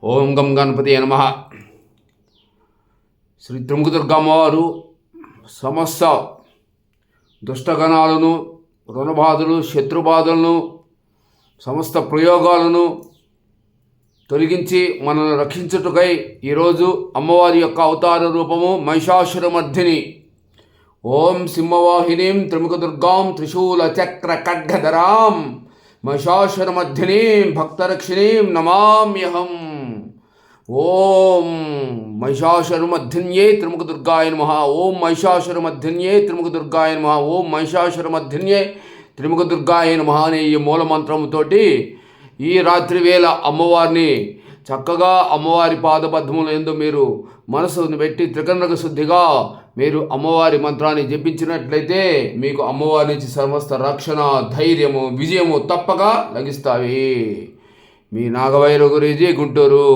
ఓం గం గణపతి నమః. శ్రీ త్రిముఖదుర్గమ్మవారు సమస్త దుష్టగణాలను, రుణబాధలు, శత్రుబాధలను, సమస్త ప్రయోగాలను తొలగించి మనల్ని రక్షించుటకై ఈరోజు అమ్మవారి యొక్క అవతార రూపము మహిషాసురమర్ధిని ఓం సింహవాహినీం త్రిముఖదుర్గాం త్రిశూల చక్ర ఖడ్గధరాం మహిషాసురమర్ధినీం భక్తరక్షిణీం నమామ్యహం. ఓం మహిషాసురమర్ధిన్యే త్రిముఖదుర్గాయ నమః. ఓం మహిషాసురమర్ధిన్యే త్రిముఖదుర్గాయ నమః. ఓం మహిషాసురమర్ధిన్యే త్రిముఖదుర్గాయ నమః అనే ఈ మూలమంత్రముతోటి ఈ రాత్రి వేళ అమ్మవారిని చక్కగా అమ్మవారి పాదపద్మముల యందు మీరు మనసును పెట్టి త్రికరణక శుద్ధిగా మీరు అమ్మవారి మంత్రాన్ని జపించినట్లయితే మీకు అమ్మవారి నుంచి సమస్త రక్షణ, ధైర్యము, విజయము తప్పక లభిస్తాయి. మీ నాగవైర గురూజీ, గుంటూరు.